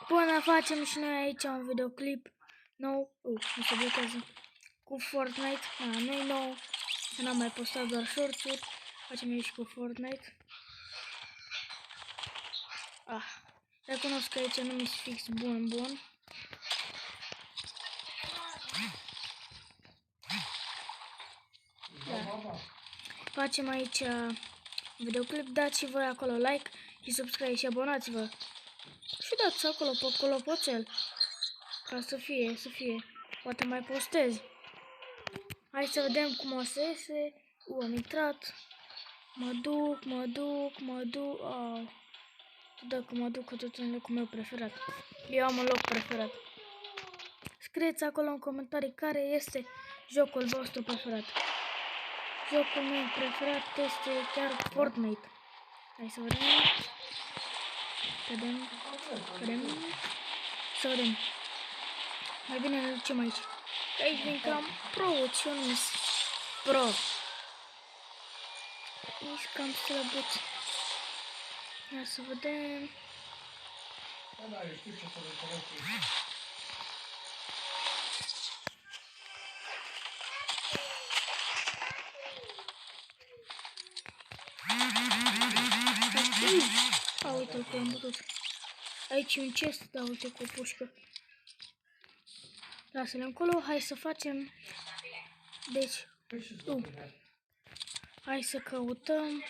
Până facem și noi aici un videoclip nou, nu se blochează, cu Fortnite, nu-i nou, că n-am mai postat doar short-uri, facem aici cu Fortnite. Recunosc că aici nu mi-s fix bun. Da. Facem aici videoclip, dați și voi acolo like și subscribe și abonați-vă. Și dați acolo pe clopoțel, ca să fie, poate mai postez. Hai să vedem cum o să iese. Am intrat. Mă duc. Dacă mă duc tot în locul meu preferat. Eu am un loc preferat. Scrieți acolo în comentarii care este jocul vostru preferat. Jocul meu preferat este chiar Fortnite. Hai să vedem. Să vedem. Mai bine ne ducem aici. Aici vin cam pro-ționist. Pro. Ești cam slăbuț. Ia să vedem. Da, eu știu ce să le Uite-l că am bătut. Aici e un chest, da, uite, cu o pușcă. Lasă-le încolo, hai să facem. Deci, hai să căutăm.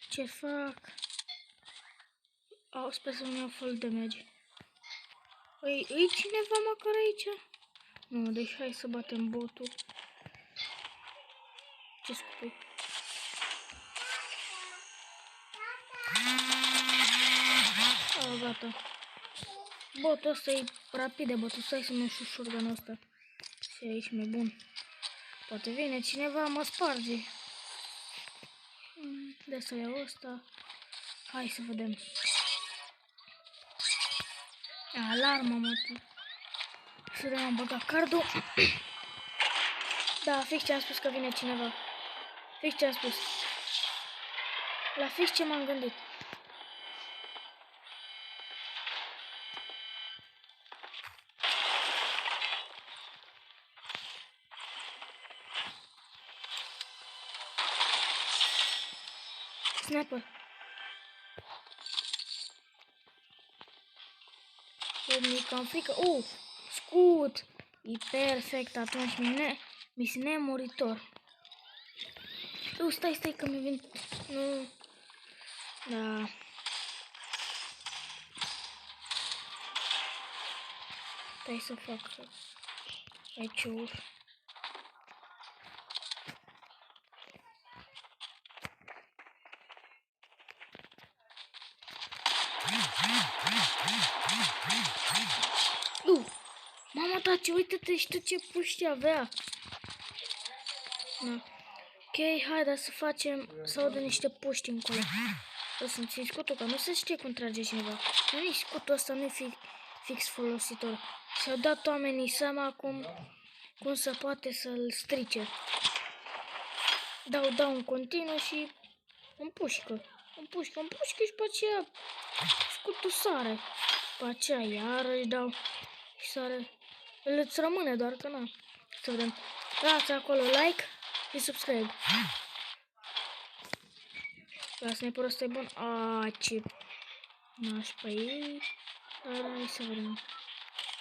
Ce fac? Sper să nu iau full damage. E cineva măcar aici? Nu, deci hai să batem botul. Ce spui? Gata. Botul ăsta e rapid de botul. Stai să-mi iau și shotgun-ul ăsta. Și aici mi-e bun. Poate vine cineva, mă sparge. De să iau ăsta. Hai să vedem. Alarmă, mă. Să de am băgat cardul. Da, fix ce am spus că vine cineva. Fix ce am spus. La fix ce m-am gândit. Sniper. Mi-e cam frică. Scut. E perfect. Atunci mi-s nemuritor. Stai că mi vin. Nu. Da. Stai să fac aici ușă. Mama tace, uite-te și tu ce puști avea. Da. Ok, haide să facem, să audă niște puști încolo. O să-mi țin scutul, că nu se știe cum trage cineva. Nu, nici scutul ăsta nu e fix folositor. Și-au dat oamenii seama cum se poate să-l strice. Dau în continuu și împușcă și pe aceea scutul sare. Pe aceea iarăși dau și sare. Îți rămâne doar că nu. Să vedem. Dați acolo like și subscribe. La sniperul ăsta e bun. Ce nașpa e. Dar hai să vedem.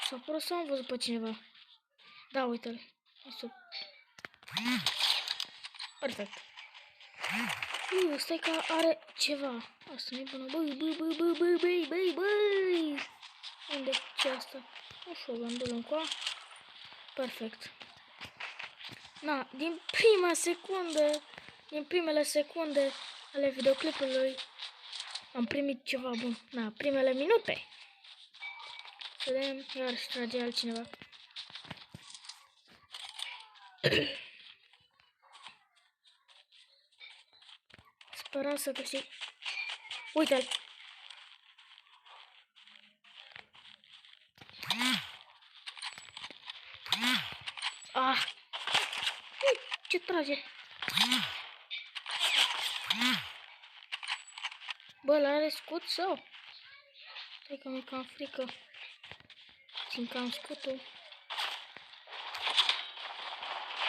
S-a părut să am văzut pe cineva. Da, uite-l. Perfect. Stai că are ceva. Asta nu e bună. Băi. Unde ce asta? Ușor, gândul încoa. Perfect. Na, din primele secunde ale videoclipului am primit ceva bun. Na, primele minute. Să vedem, iar își trage altcineva. Sperăm să câștig. Uite-l! Ce trage? Bă, l-are scut sau? Stai că mi-e cam frică. Țin cam scutul.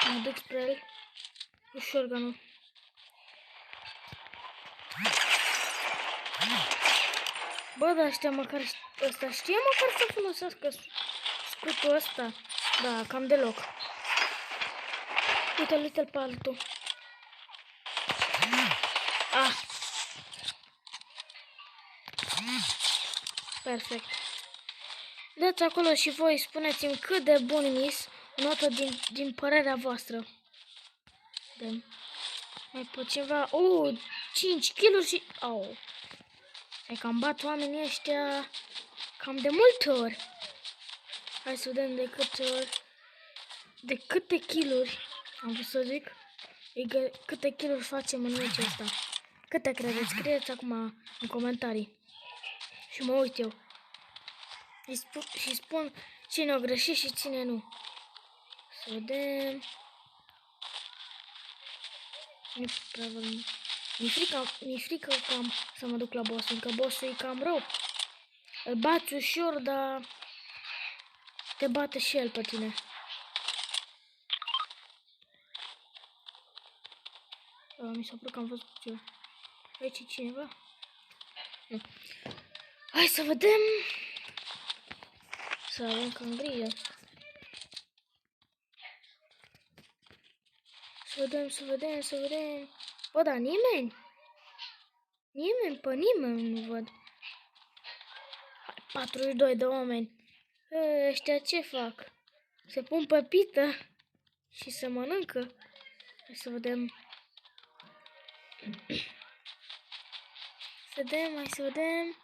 Mă duc spre el. Cu shotgun-ul. Bă, dar ăsta știe măcar să folosească scutul ăsta. Da, cam deloc. Uite-l pe altul. Ah. Perfect. Dați acolo și voi, spuneți-mi cât de bun mi-s, o notă din părerea voastră. Mai pot ceva. 5 kg și... Hai că am bat oamenii ăștia cam de multe ori. Hai să vedem de câte kiluri, am vrut să zic, câte kiluri facem în meciul ăsta. Câte credeți? Scrieți acum în comentarii. Și mă uit eu. Și spun cine o greșit și cine nu. Să vedem. Mi-e frică cam să mă duc la boss, încă bossul e cam rău. Îl bați ușor, dar te bate și el pe tine. Mi s-a părut că am văzut ceva. Aici e cineva? Nu. Hai să vedem. Să avem cam grijă. Să vedem. Bă, dar nimeni? Pe nimeni nu văd. 42 de oameni. Ăștia ce fac? Se pun pe pită și se mănâncă. Hai să vedem. Hai să vedem.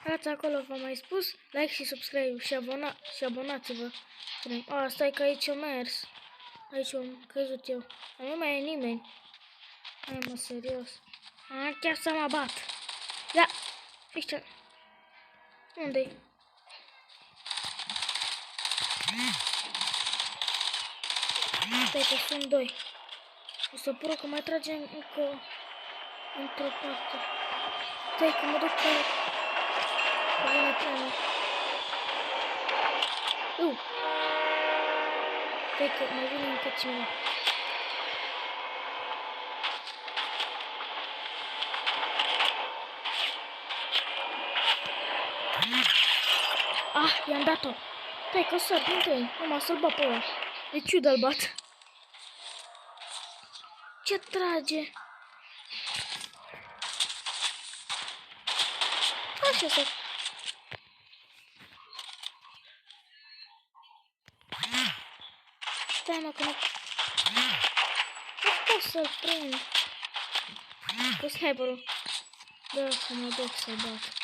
Dați acolo, v-am mai spus. Like și subscribe și abonați-vă. Stai că aici am mers. Aici am căzut eu. Nu mai e nimeni. Hai mă, serios. Chiar să mă bat. Da. Fix ce... Unde-i? Stai că sunt 2. O să pură că mai trage încă într-o parte. Stai că mă duc pe vine trenul. Stai că mai vine încă cineva. I-am dat-o. Stai că sar din tren. Numai să-l bat pe ăla. De ciudă-l bat. Ce trage? Așa să... Stai mă că nu... Nu pot să-l prind. Cu sniperul. Da, să mă duc să-l bat.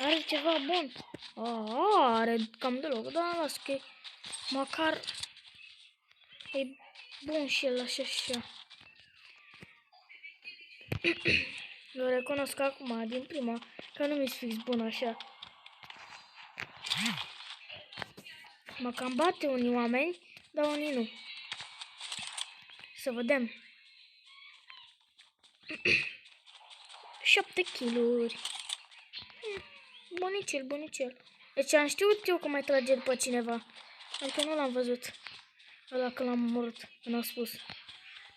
Are ceva bun. Are cam deloc, dar las că măcar e bun și el așa. Eu recunosc acum, din prima, că nu mi-e fix bun așa. Mă cam bate unii oameni, dar unii nu. Să vedem. 7 kiluri. Bunicel. Deci am știut eu că mai trage după cineva. Adică nu l-am văzut. Ăla că l-am omorât, când a spus.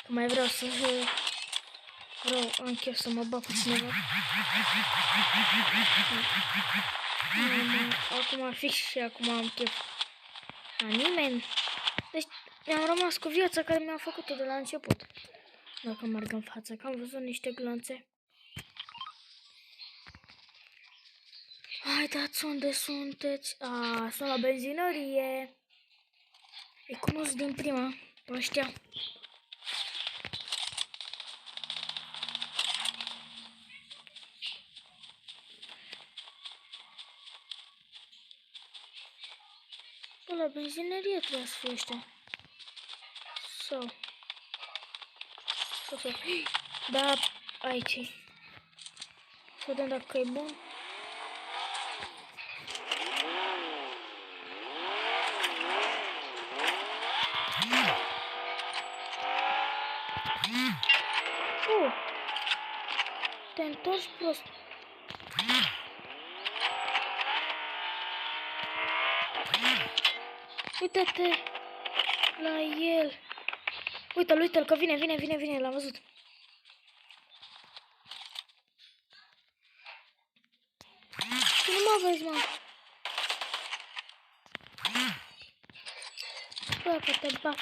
Că mai vreau să... am chef să mă bat cu cineva. Acum fix și acum am chef. Nimeni. Deci mi-am rămas cu viața care mi-a făcut-o de la început. Dacă merg în față, că am văzut niște glanțe. Haideți, unde sunteți? Sunt la benzinărie. Îi cunosc din prima, pe ăștia. Bă, la benzinărie trebuie să fie ăștia. Sau. Da, aici. Să vedem dacă e bun. Te întorci prost. Uite-te la el. Uite-l, uite-l că vine, l-am văzut. Tu nu mă vezi, mă. Bă, că te bat.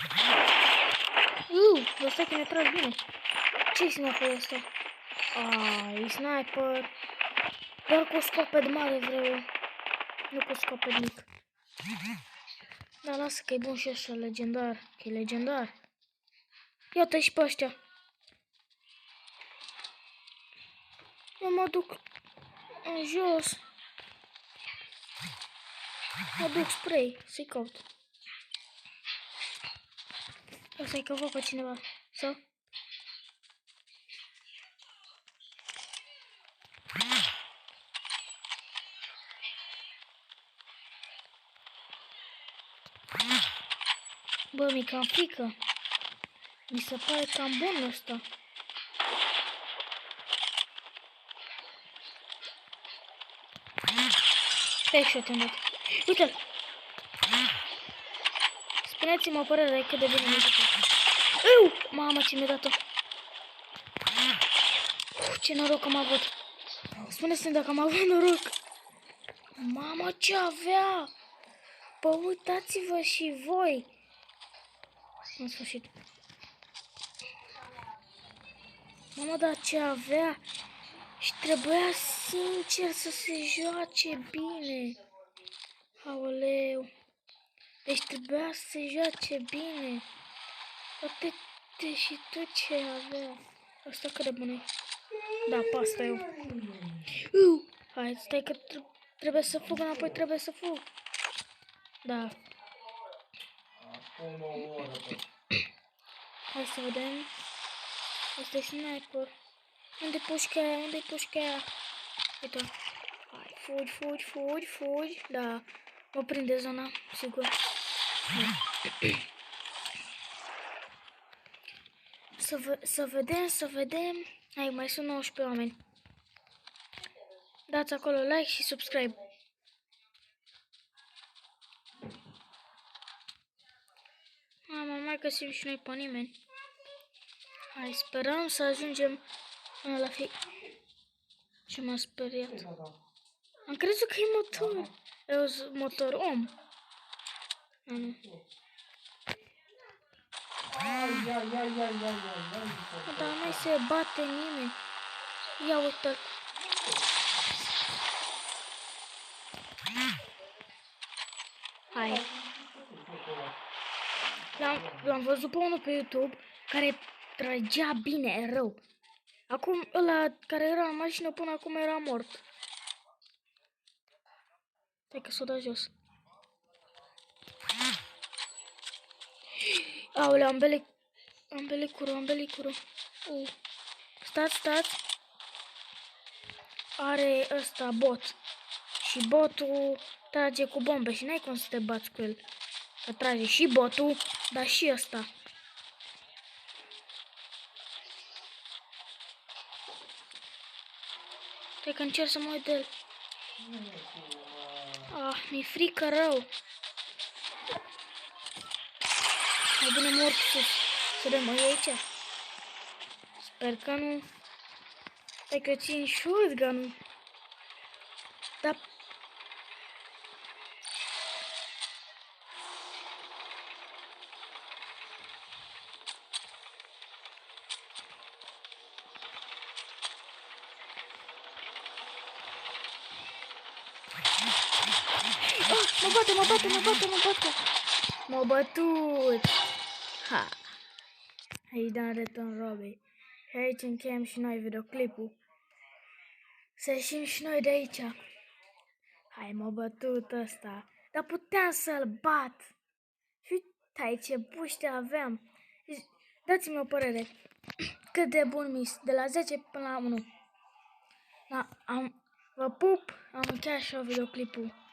Vă stai că mi-a tras bine. Ce-i sniper ăsta? E sniper. Doar cu scopet mare vreau. Nu cu scopet mic. Dar lasă că e bun și așa, legendar. Că e legendar. Iată și pe ăștia. Eu mă duc în jos. Mă duc spray să-i caut. O să-i căvă pe cineva. Sau? Bă, mi-e cam frică. Mi se pare cam bun ăsta. Headshot am dat. Uite-l! Spuneți-mă părerea cât de bine mi-e dat. Mamă, ce mi-a dat-o. Ce noroc am avut. Spuneți-mi dacă am avut noroc. Mamă, ce avea! Bă, uitați-vă și voi. În sfârșit. Mamă, dar ce avea? Și trebuia sincer să se joace bine. Aoleu. Deci trebuia să se joace bine. Uite și tu ce avea. Asta cât de bună e. Da, pe asta eu. Hai, stai că trebuie să fug înapoi, trebuie să fug. Da. Hai să vedem. Asta e sniper. Unde-i pușca aia? Unde-i pușca aia? Uite. Hai, fugi. Da. Mă prinde zona, sigur. Să vedem. Hai, mai sunt 19 oameni. Dați acolo like și subscribe. Mai găsim și noi pe nimeni. Hai, sperăm să ajungem până la fi. Ce m-a speriat. Am crezut că e motor. E motor om. Nu. Dar nu se bate nimeni. Ia uite-l. Hai. L-am văzut pe unul pe YouTube care trăgea bine, rău. Acum ăla care era în mașină până acum era mort. Stai că s-o dă jos. Aoleu, ambelicuru. Stați. Are ăsta bot. Și botul trage cu bombe și n-ai cum să te bați cu el. Că trage și botul, dar și ăsta. Stai că încerc să mă uit de el. Mi-e frică rău. Mai bine mor sus. Să vedem, mă, e aici. Sper că nu. Stai că țin shotgun-ul. Dar... M-a bătut. Ha. Aici dăm return Robbie. Și aici încheiem și noi videoclipul. Să ieșim și noi de aici. Hai, m-a bătut ăsta. Dar puteam să-l bat. Și uite ce puște aveam. Dați-mi o părere. Cât de bun mis. De la 10 până la 1. Da, vă pup. Am încheiat și eu videoclipul.